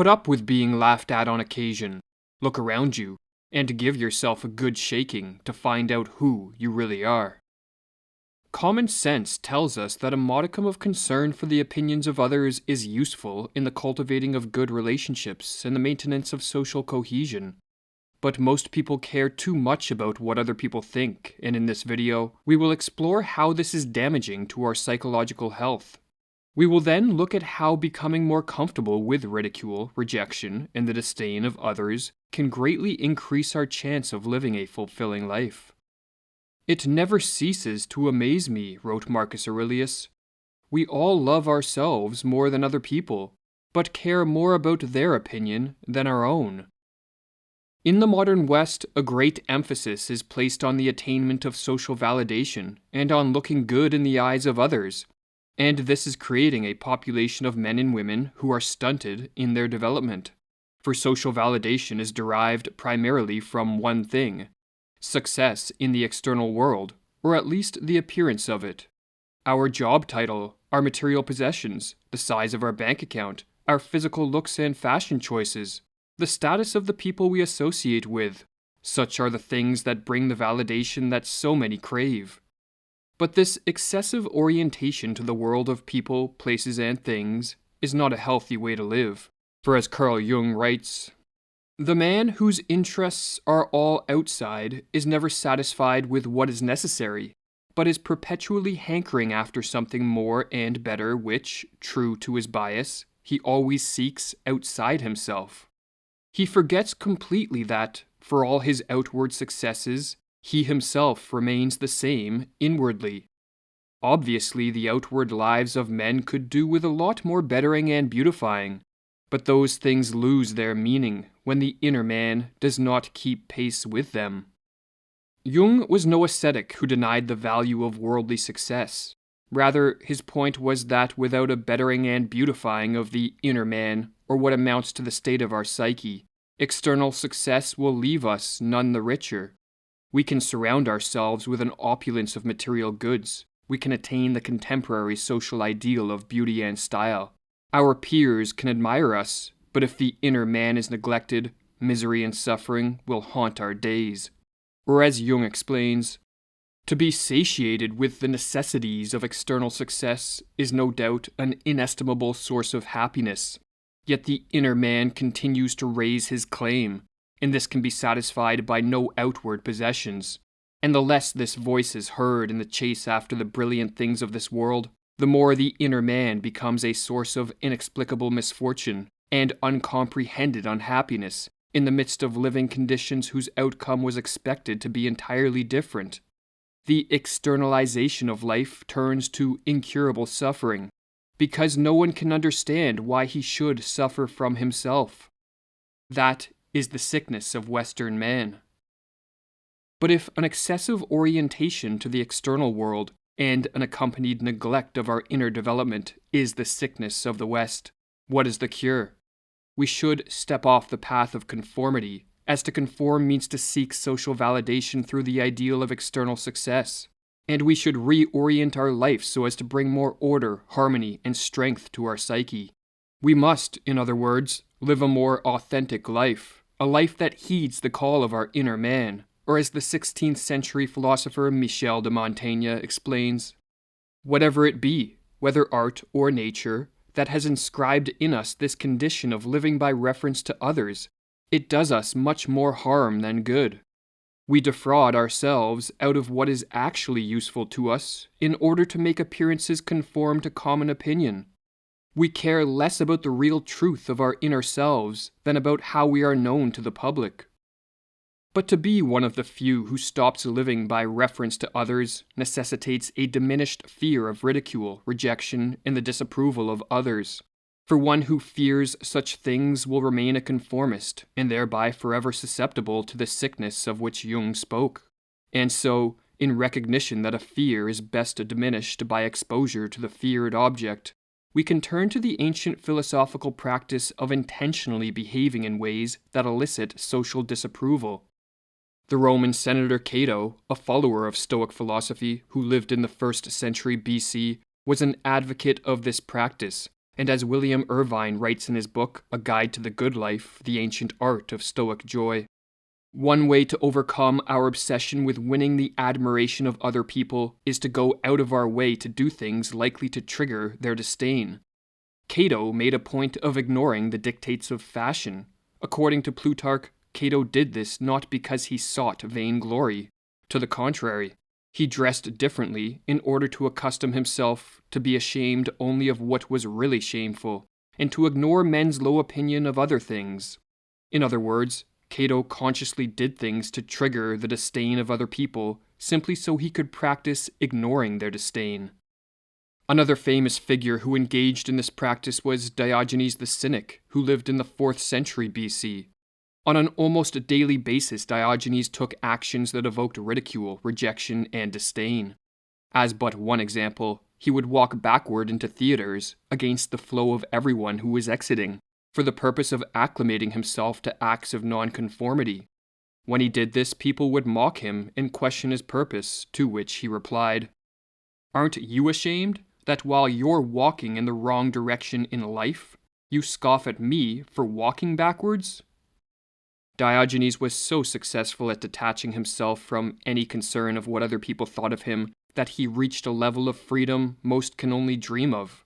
Put up with being laughed at on occasion. Look around you, and give yourself a good shaking to find out who you really are. Common sense tells us that a modicum of concern for the opinions of others is useful in the cultivating of good relationships and the maintenance of social cohesion. But most people care too much about what other people think, and in this video, we will explore how this is damaging to our psychological health. We will then look at how becoming more comfortable with ridicule, rejection, and the disdain of others can greatly increase our chance of living a fulfilling life. "It never ceases to amaze me," wrote Marcus Aurelius. "We all love ourselves more than other people, but care more about their opinion than our own." In the modern West, a great emphasis is placed on the attainment of social validation and on looking good in the eyes of others, and this is creating a population of men and women who are stunted in their development. For social validation is derived primarily from one thing: success in the external world, or at least the appearance of it. Our job title, our material possessions, the size of our bank account, our physical looks and fashion choices, the status of the people we associate with, such are the things that bring the validation that so many crave. But this excessive orientation to the world of people, places, and things is not a healthy way to live. For as Carl Jung writes, "The man whose interests are all outside is never satisfied with what is necessary, but is perpetually hankering after something more and better which, true to his bias, he always seeks outside himself. He forgets completely that, for all his outward successes, he himself remains the same inwardly. Obviously, the outward lives of men could do with a lot more bettering and beautifying, but those things lose their meaning when the inner man does not keep pace with them." Jung was no ascetic who denied the value of worldly success. Rather, his point was that without a bettering and beautifying of the inner man, or what amounts to the state of our psyche, external success will leave us none the richer. We can surround ourselves with an opulence of material goods. We can attain the contemporary social ideal of beauty and style. Our peers can admire us, but if the inner man is neglected, misery and suffering will haunt our days. Or as Jung explains, "To be satiated with the necessities of external success is no doubt an inestimable source of happiness, yet the inner man continues to raise his claim, and this can be satisfied by no outward possessions. And the less this voice is heard in the chase after the brilliant things of this world, the more the inner man becomes a source of inexplicable misfortune and uncomprehended unhappiness in the midst of living conditions whose outcome was expected to be entirely different. The externalization of life turns to incurable suffering, because no one can understand why he should suffer from himself. That is the sickness of Western man." But if an excessive orientation to the external world and an accompanied neglect of our inner development is the sickness of the West, what is the cure? We should step off the path of conformity, as to conform means to seek social validation through the ideal of external success, and we should reorient our life so as to bring more order, harmony, and strength to our psyche. We must, in other words, live a more authentic life, a life that heeds the call of our inner man, or as the 16th century philosopher Michel de Montaigne explains, "Whatever it be, whether art or nature, that has inscribed in us this condition of living by reference to others, it does us much more harm than good. We defraud ourselves out of what is actually useful to us in order to make appearances conform to common opinion. We care less about the real truth of our inner selves than about how we are known to the public." But to be one of the few who stops living by reference to others necessitates a diminished fear of ridicule, rejection, and the disapproval of others. For one who fears such things will remain a conformist, and thereby forever susceptible to the sickness of which Jung spoke. And so, in recognition that a fear is best diminished by exposure to the feared object, we can turn to the ancient philosophical practice of intentionally behaving in ways that elicit social disapproval. The Roman senator Cato, a follower of Stoic philosophy who lived in the 1st century BC, was an advocate of this practice, And as William Irvine writes in his book, A Guide to the Good Life, The Ancient Art of Stoic Joy, one way to overcome our obsession with winning the admiration of other people is to go out of our way to do things likely to trigger their disdain. Cato made a point of ignoring the dictates of fashion. According to Plutarch, Cato did this not because he sought vainglory. To the contrary, he dressed differently in order to accustom himself to be ashamed only of what was really shameful, and to ignore men's low opinion of other things. In other words, Cato consciously did things to trigger the disdain of other people simply so he could practice ignoring their disdain. Another famous figure who engaged in this practice was Diogenes the Cynic, who lived in the 4th century BC. On an almost daily basis, Diogenes took actions that evoked ridicule, rejection, and disdain. As but one example, he would walk backward into theaters against the flow of everyone who was exiting, for the purpose of acclimating himself to acts of nonconformity. When he did this, people would mock him and question his purpose, to which he replied, "Aren't you ashamed that while you're walking in the wrong direction in life, you scoff at me for walking backwards?" Diogenes was so successful at detaching himself from any concern of what other people thought of him that he reached a level of freedom most can only dream of.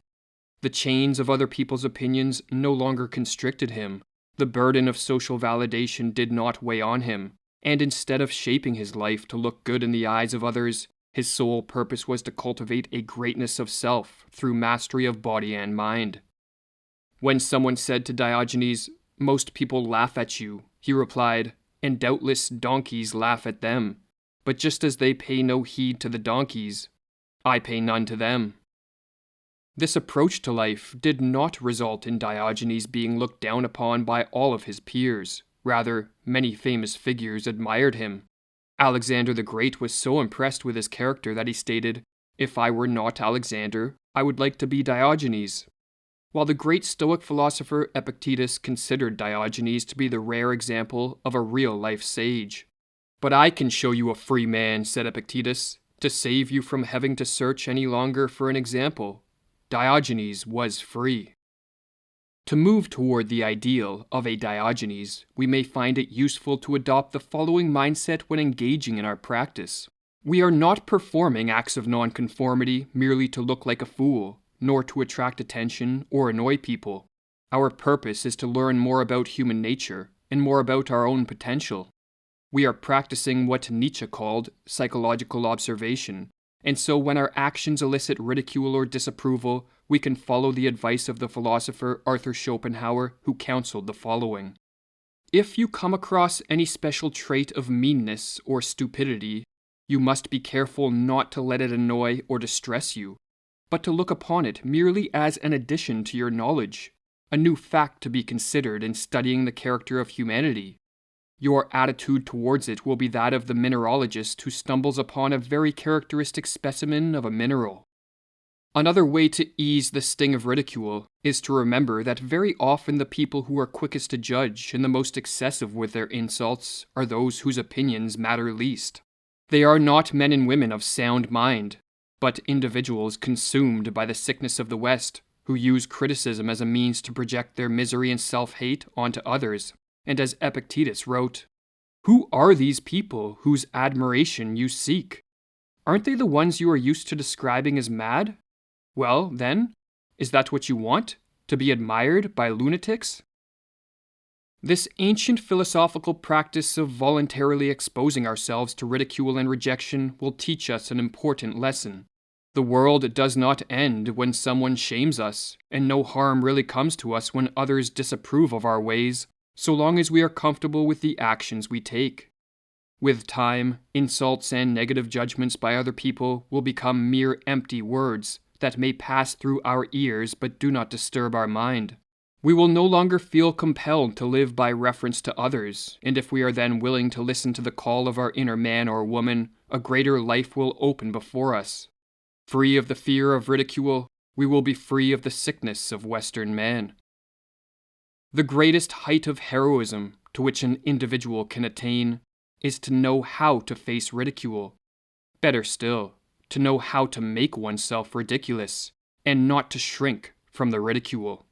The chains of other people's opinions no longer constricted him. The burden of social validation did not weigh on him, and instead of shaping his life to look good in the eyes of others, his sole purpose was to cultivate a greatness of self through mastery of body and mind. When someone said to Diogenes, "Most people laugh at you," he replied, "And doubtless donkeys laugh at them. But just as they pay no heed to the donkeys, I pay none to them." This approach to life did not result in Diogenes being looked down upon by all of his peers. Rather, many famous figures admired him. Alexander the Great was so impressed with his character that he stated, "If I were not Alexander, I would like to be Diogenes." While the great Stoic philosopher Epictetus considered Diogenes to be the rare example of a real-life sage. "But I can show you a free man," said Epictetus, "to save you from having to search any longer for an example." Diogenes was free. To move toward the ideal of a Diogenes, we may find it useful to adopt the following mindset when engaging in our practice. We are not performing acts of nonconformity merely to look like a fool, nor to attract attention or annoy people. Our purpose is to learn more about human nature and more about our own potential. We are practicing what Nietzsche called psychological observation, and so when our actions elicit ridicule or disapproval, we can follow the advice of the philosopher Arthur Schopenhauer, who counseled the following. If you come across any special trait of meanness or stupidity, you must be careful not to let it annoy or distress you, but to look upon it merely as an addition to your knowledge, a new fact to be considered in studying the character of humanity. Your attitude towards it will be that of the mineralogist who stumbles upon a very characteristic specimen of a mineral. Another way to ease the sting of ridicule is to remember that very often the people who are quickest to judge and the most excessive with their insults are those whose opinions matter least. They are not men and women of sound mind, but individuals consumed by the sickness of the West, who use criticism as a means to project their misery and self-hate onto others. And as Epictetus wrote, "Who are these people whose admiration you seek? Aren't they the ones you are used to describing as mad? Well, then, is that what you want? To be admired by lunatics?" This ancient philosophical practice of voluntarily exposing ourselves to ridicule and rejection will teach us an important lesson. The world does not end when someone shames us, and no harm really comes to us when others disapprove of our ways, so long as we are comfortable with the actions we take. With time, insults and negative judgments by other people will become mere empty words that may pass through our ears but do not disturb our mind. We will no longer feel compelled to live by reference to others, and if we are then willing to listen to the call of our inner man or woman, a greater life will open before us. Free of the fear of ridicule, we will be free of the sickness of Western man. The greatest height of heroism to which an individual can attain is to know how to face ridicule. Better still, to know how to make oneself ridiculous, and not to shrink from the ridicule.